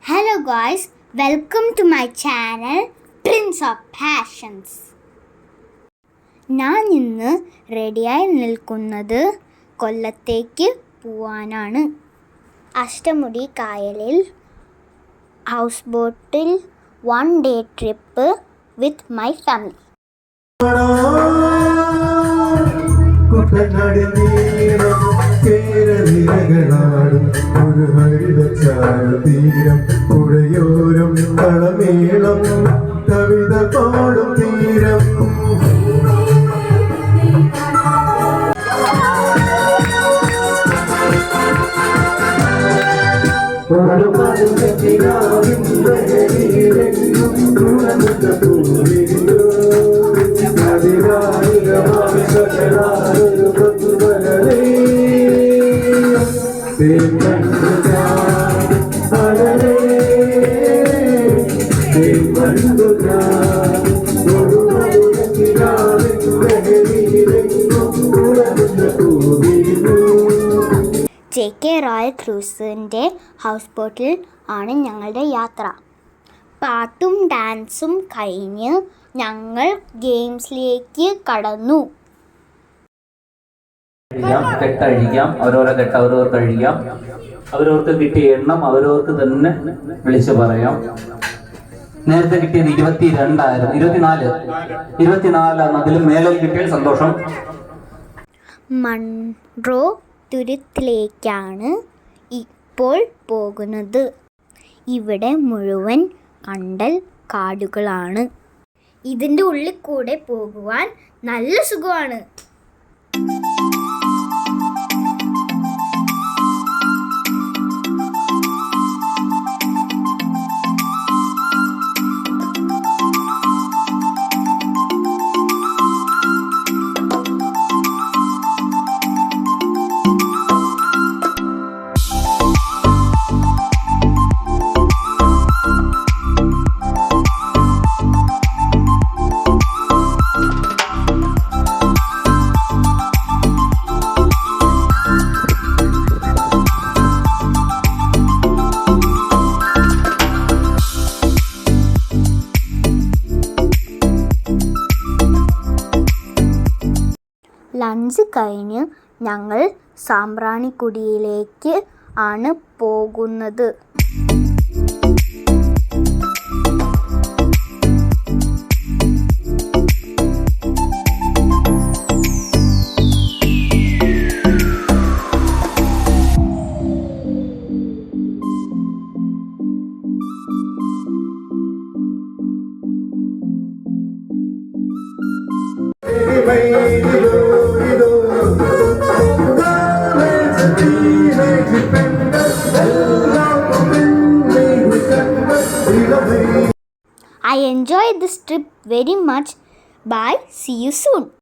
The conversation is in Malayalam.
Hello guys, welcome to my channel Prince of Passions. ഞാൻ ഇന്ന് റെഡിയായി നിൽക്കുന്നത് കൊല്ലത്തേക്ക് പോവാനാണ്. അഷ്ടമുടി കായലിൽ house bottle 1 day trip with my family. ഒരു ഹരിതീരം പുഴയോരം കളമേളം കവിത പാടും തീരം JK റോയൽ ക്രൂസിൻ്റെ ഹൗസ് ബോട്ടിൽ ആണ് ഞങ്ങളുടെ യാത്ര. പാട്ടും ഡാൻസും കഴിഞ്ഞ് ഞങ്ങൾ ഗെയിംസിലേക്ക് കടന്നു. കെട്ടഴിക്കാം, അവരവരെ കെട്ട് അവരവർക്ക് അഴിക്കാം, അവരവർക്ക് കിട്ടിയ എണ്ണം അവരവർക്ക് തന്നെ വിളിച്ചു പറയാം. നേരത്തെ കിട്ടിയത് 22 ആയിരുന്നു, 24 അതിലും മേലെ കിട്ടിയ സന്തോഷം. മൺട്രോ തുരുത്തിലേക്കാണ് ഇപ്പോൾ പോകുന്നത്. ഇവിടെ മുഴുവൻ കണ്ടൽ കാടുകളാണ്. ഇതിൻ്റെ ഉള്ളിൽ കൂടെ പോകുവാൻ നല്ല സുഖമാണ്. ലഞ്ച് കഴിഞ്ഞ് ഞങ്ങൾ സാമ്പ്രാണിക്കുടിയിലേക്ക് ആണ് പോകുന്നത്. I enjoyed this trip very much. Bye. See you soon.